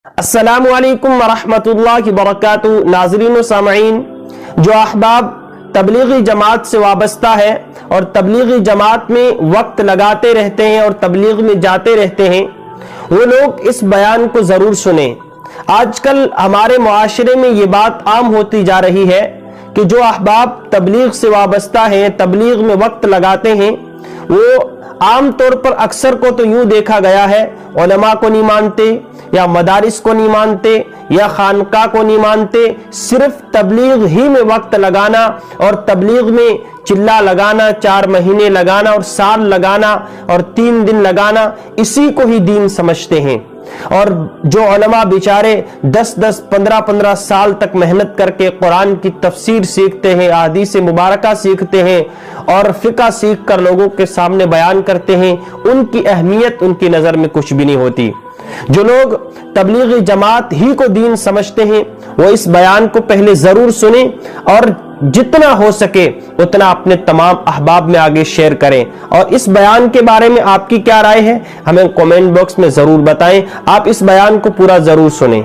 السلام علیکم ورحمۃ اللہ وبرکاتہ۔ ناظرین و سامعین، جو احباب تبلیغی جماعت سے وابستہ ہے اور تبلیغی جماعت میں وقت لگاتے رہتے ہیں اور تبلیغ میں جاتے رہتے ہیں، وہ لوگ اس بیان کو ضرور سنیں۔ آج کل ہمارے معاشرے میں یہ بات عام ہوتی جا رہی ہے کہ جو احباب تبلیغ سے وابستہ ہیں، تبلیغ میں وقت لگاتے ہیں، وہ عام طور پر اکثر کو تو یوں دیکھا گیا ہے، علماء کو نہیں مانتے یا مدارس کو نہیں مانتے یا خانقاہ کو نہیں مانتے، صرف تبلیغ ہی میں وقت لگانا اور تبلیغ میں چلا لگانا، 4 مہینے لگانا اور سال لگانا اور 3 دن لگانا، اسی کو ہی دین سمجھتے ہیں۔ اور جو علماء بیچارے 10 15 سال تک محنت کر کے قرآن کی تفسیر سیکھتے ہیں، احادیث مبارکہ سیکھتے ہیں اور فقہ سیکھ کر لوگوں کے سامنے بیان کرتے ہیں، ان کی اہمیت ان کی نظر میں کچھ بھی نہیں ہوتی۔ جو لوگ تبلیغی جماعت ہی کو دین سمجھتے ہیں، وہ اس بیان کو پہلے ضرور سنیں اور جتنا ہو سکے اتنا اپنے تمام احباب میں آگے شیئر کریں۔ اور اس بیان کے بارے میں آپ کی کیا رائے ہے، ہمیں کامنٹ باکس میں ضرور بتائیں۔ آپ اس بیان کو پورا ضرور سنیں۔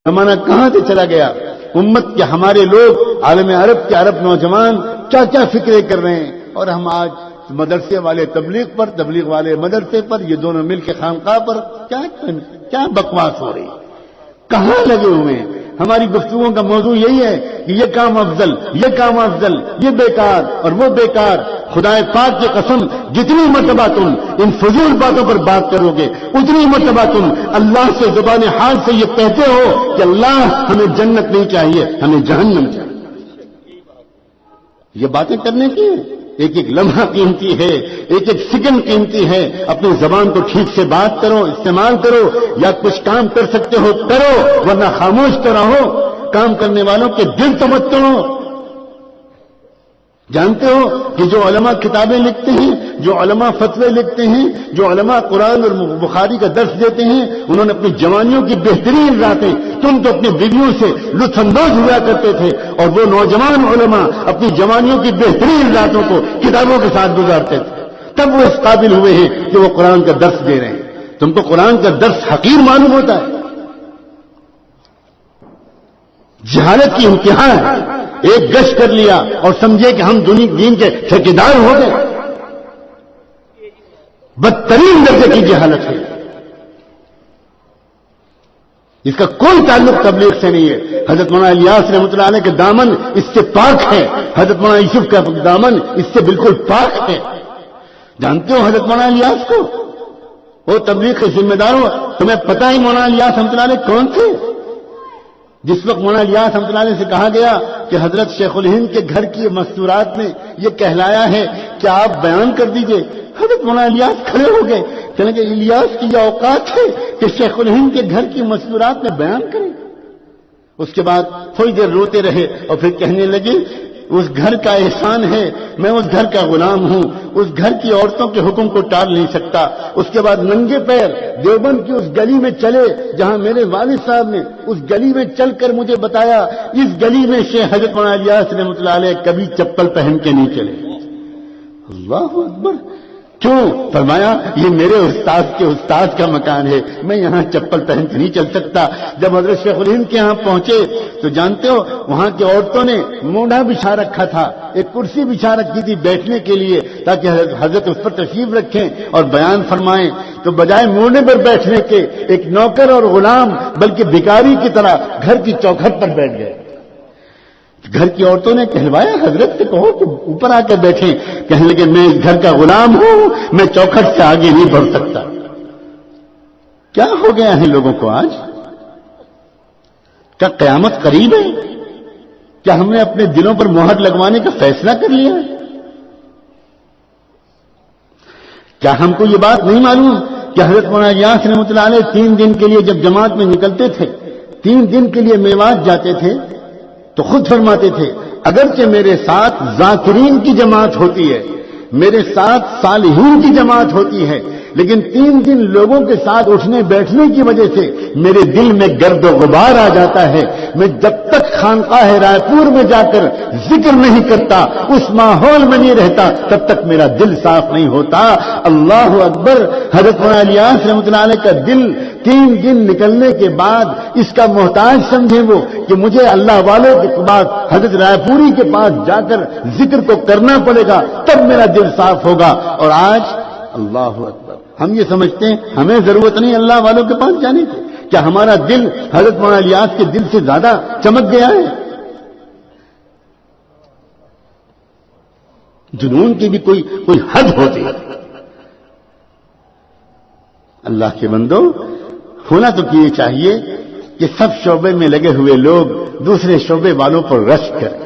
زمانہ کہاں سے چلا گیا، امت کے ہمارے لوگ عالم عرب کے عرب نوجوان کیا کیا فکریں کر رہے ہیں، اور ہم آج مدرسے والے تبلیغ پر، تبلیغ والے مدرسے پر، یہ دونوں مل کے خانقاہ پر کیا بکواس ہو رہی، کہاں لگے ہوئے ہیں۔ ہماری گفتگو کا موضوع یہی ہے کہ یہ کام افضل، یہ کام افضل، یہ بیکار اور وہ بیکار۔ خدا پاک کی قسم، جتنی مرتبہ تم ان فضول باتوں پر بات کرو گے، اتنی مرتبہ تم اللہ سے زبان حال سے یہ کہتے ہو کہ اللہ ہمیں جنت نہیں چاہیے، ہمیں جہنم چاہیے۔ یہ باتیں کرنے کی ایک ایک لمحہ قیمتی ہے، ایک ایک سیکنڈ قیمتی ہے۔ اپنی زبان کو ٹھیک سے بات کرو، استعمال کرو، یا کچھ کام کر سکتے ہو کرو، ورنہ خاموش تو رہو۔ کام کرنے والوں کے دل تو مت توڑو۔ جانتے ہو کہ جو علماء کتابیں لکھتے ہیں، جو علماء فتوے لکھتے ہیں، جو علماء قرآن اور بخاری کا درس دیتے ہیں، انہوں نے اپنی جوانیوں کی بہترین راتیں، تم تو اپنی بیویوں سے لطف اندوز ہوا کرتے تھے، اور وہ نوجوان علماء اپنی جوانیوں کی بہترین راتوں کو کتابوں کے ساتھ گزارتے تھے، تب وہ اس قابل ہوئے ہیں کہ وہ قرآن کا درس دے رہے ہیں۔ تم کو قرآن کا درس حقیر معلوم ہوتا ہے، جہالت کی انتہا ہے۔ ایک گشت کر لیا اور سمجھے کہ ہم دین کے ٹھیکیدار ہو گئے، بدترین درجے کی جہالت ہے۔ اس کا کوئی تعلق تبلیغ سے نہیں ہے۔ حضرت مولانا الیاس رحمۃ اللہ علیہ کے دامن اس سے پاک ہے، حضرت مولانا یوسف کا دامن اس سے بالکل پاک ہے۔ جانتے ہو حضرت مولانا الیاس کو، وہ تبلیغ کے ذمہ دار ہو، تمہیں پتہ ہی مولانا الیاس رحمۃ اللہ علیہ کون تھے؟ جس وقت مولانا الیاس رحمۃ اللہ علیہ سے کہا گیا کہ حضرت شیخ الہند کے گھر کی مستورات میں یہ کہلایا ہے کہ آپ بیان کر دیجئے، حضرت مولانا الیاس کھڑے ہو گئے، کہنے کہ الیاس کی یہ اوقات ہے کہ شیخ الہند کے گھر کی مستورات میں بیان کریں۔ اس کے بعد تھوڑی دیر روتے رہے اور پھر کہنے لگے اس گھر کا احسان ہے، میں اس گھر کا غلام ہوں، اس گھر کی عورتوں کے حکم کو ٹال نہیں سکتا۔ اس کے بعد ننگے پیر دیوبند کی اس گلی میں چلے جہاں میرے والد صاحب نے اس گلی میں چل کر مجھے بتایا، اس گلی میں شیخ حضرت مولانا الیاس رحمۃ اللہ علیہ کبھی چپل پہن کے نہیں چلے۔ اللہ اکبر! کیوں؟ فرمایا یہ میرے استاد کے استاد کا مکان ہے، میں یہاں چپل پہن کے نہیں چل سکتا۔ جب حضرت شیخ الہند کے یہاں پہنچے تو جانتے ہو وہاں کی عورتوں نے مونڈھا بچھا رکھا تھا، ایک کرسی بچھا رکھی تھی بیٹھنے کے لیے تاکہ حضرت اس پر تشریف رکھیں اور بیان فرمائیں، تو بجائے مونڈے پر بیٹھنے کے ایک نوکر اور غلام بلکہ بھکاری کی طرح گھر کی چوکھٹ پر بیٹھ گئے۔ گھر کی عورتوں نے کہلوایا حضرت سے کہو کہ اوپر آ کے بیٹھیں، کہنے لگے میں اس گھر کا غلام ہوں، میں چوکھٹ سے آگے نہیں بڑھ سکتا۔ کیا ہو گیا ہے لوگوں کو آج؟ کیا قیامت قریب ہے؟ کیا ہم نے اپنے دلوں پر مہر لگوانے کا فیصلہ کر لیا ہے؟ کیا ہم کو یہ بات نہیں معلوم کہ حضرت مولانا الیاس رحمۃ اللہ علیہ 3 دن کے لیے جب جماعت میں نکلتے تھے، 3 دن کے لیے میوات جاتے تھے تو خود فرماتے تھے اگرچہ میرے ساتھ ذاکرین کی جماعت ہوتی ہے، میرے ساتھ صالحین کی جماعت ہوتی ہے، لیکن 3 دن لوگوں کے ساتھ اٹھنے بیٹھنے کی وجہ سے میرے دل میں گرد و غبار آ جاتا ہے. میں جب تک خانقاہ رائے پور میں جا کر ذکر نہیں کرتا، اس ماحول میں نہیں رہتا، تب تک میرا دل صاف نہیں ہوتا. اللہ اکبر. حضرت مولانا الیاس رحمۃ اللہ علیہ کا دل 3 دن نکلنے کے بعد اس کا محتاج سمجھے وہ کہ مجھے اللہ والوں کے بعد حضرت رائے پوری کے پاس جا کر ذکر کو کرنا پڑے گا، تب میرا دل صاف ہوگا. اور آج اللہ اکبر، ہم یہ سمجھتے ہیں ہمیں ضرورت نہیں اللہ والوں کے پاس جانے کی. کیا ہمارا دل حضرت مولانا الیاس کے دل سے زیادہ چمک گیا ہے؟ جنون کی بھی کوئی حد ہوتی ہے. اللہ کے بندو، ہونا تو یہ چاہیے کہ سب شعبے میں لگے ہوئے لوگ دوسرے شعبے والوں پر رشک کریں.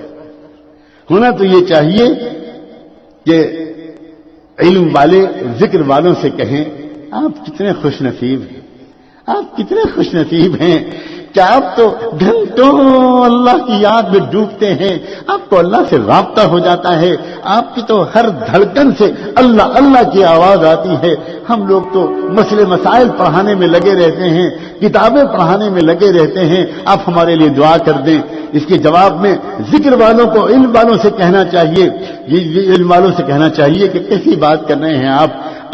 ہونا تو یہ چاہیے کہ علم والے ذکر والوں سے کہیں آپ کتنے خوش نصیب ہیں، آپ کتنے خوش نصیب ہیں کہ آپ تو گھنٹوں اللہ کی یاد میں ڈوبتے ہیں، آپ کو اللہ سے رابطہ ہو جاتا ہے، آپ کی تو ہر دھڑکن سے اللہ اللہ کی آواز آتی ہے. ہم لوگ تو مسئلے مسائل پڑھانے میں لگے رہتے ہیں، کتابیں پڑھانے میں لگے رہتے ہیں. آپ ہمارے لیے دعا کر دیں. اس کے جواب میں ذکر والوں کو علم والوں سے کہنا چاہیے، یہ علم والوں سے کہنا چاہیے کہ کیسی بات کر رہے ہیں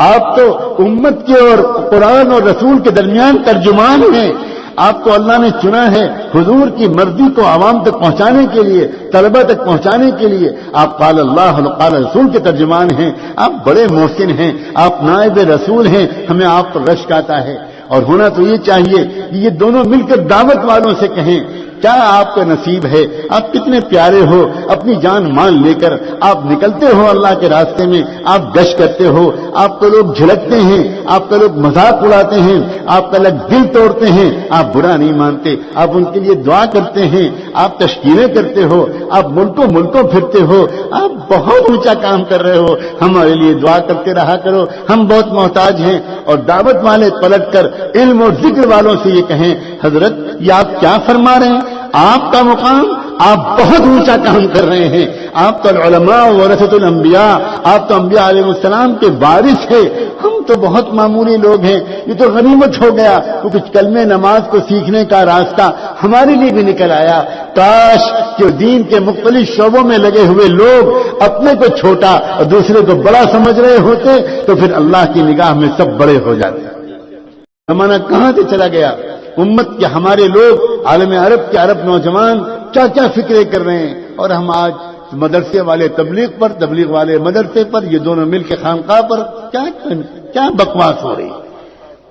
آپ تو امت کے اور قرآن اور رسول کے درمیان ترجمان ہیں. آپ کو اللہ نے چنا ہے حضور کی مرضی کو عوام تک پہنچانے کے لیے، طلبہ تک پہنچانے کے لیے. آپ قال اللہ و قال رسول کے ترجمان ہیں، آپ بڑے محسن ہیں، آپ نائب رسول ہیں. ہمیں آپ پر رشک آتا ہے. اور ہونا تو یہ چاہیے کہ یہ دونوں مل کر دعوت والوں سے کہیں کیا آپ کا نصیب ہے، آپ کتنے پیارے ہو، اپنی جان مان لے کر آپ نکلتے ہو اللہ کے راستے میں، آپ گشت کرتے ہو، آپ کو لوگ جھڑکتے ہیں، آپ کا لوگ مذاق اڑاتے ہیں، آپ کا لوگ دل توڑتے ہیں، آپ برا نہیں مانتے، آپ ان کے لیے دعا کرتے ہیں، آپ تشکیلیں کرتے ہو، آپ ملکوں پھرتے ہو، آپ بہت اونچا کام کر رہے ہو. ہمارے لیے دعا کرتے رہا کرو، ہم بہت محتاج ہیں. اور دعوت والے پلٹ کر علم اور ذکر والوں سے یہ کہیں حضرت یہ آپ کیا فرما رہے ہیں، آپ کا مقام، آپ بہت اونچا کام کر رہے ہیں. آپ تو العلماء ورثۃ الانبیاء، آپ تو انبیاء علیہ السلام کے وارث ہیں. ہم تو بہت معمولی لوگ ہیں. یہ تو غنیمت ہو گیا کہ کچھ کلمہ نماز کو سیکھنے کا راستہ ہمارے لیے بھی نکل آیا. کاش کہ دین کے مختلف شعبوں میں لگے ہوئے لوگ اپنے کو چھوٹا اور دوسرے کو بڑا سمجھ رہے ہوتے تو پھر اللہ کی نگاہ میں سب بڑے ہو جاتے. زمانہ کہاں سے چلا گیا. امت کے ہمارے لوگ عالم عرب کے عرب نوجوان کیا کیا فکریں کر رہے ہیں. اور ہم آج مدرسے والے تبلیغ پر، تبلیغ والے مدرسے پر، یہ دونوں مل کے خانقاہ پر کیا بکواس ہو رہی،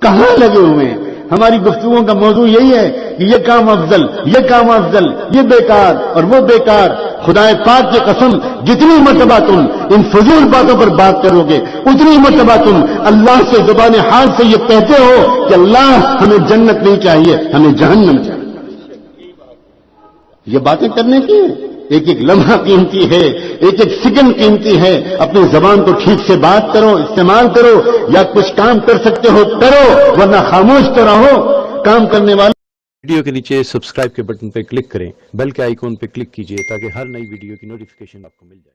کہاں لگے ہوئے ہیں. ہماری گفتگو کا موضوع یہی ہے کہ یہ کام افضل، یہ کام افضل، یہ بیکار اور وہ بیکار. خدا پاک کی قسم جتنی مرتبہ تم ان فضول باتوں پر بات کرو گے اتنی مرتبہ تم اللہ سے زبان حال سے یہ کہتے ہو کہ اللہ ہمیں جنت نہیں چاہیے، ہمیں جہنم چاہیے. یہ باتیں کرنے کی ایک ایک لمحہ قیمتی ہے، ایک ایک سیکنڈ قیمتی ہے. اپنی زبان کو ٹھیک سے بات کرو، استعمال کرو. یا کچھ کام کر سکتے ہو کرو، ورنہ خاموش تو رہو. کام کرنے والے ویڈیو کے نیچے سبسکرائب کے بٹن پہ کلک کریں، بیل کے آئیکن پہ کلک کیجئے تاکہ ہر نئی ویڈیو کی نوٹیفیکیشن آپ کو مل جائے.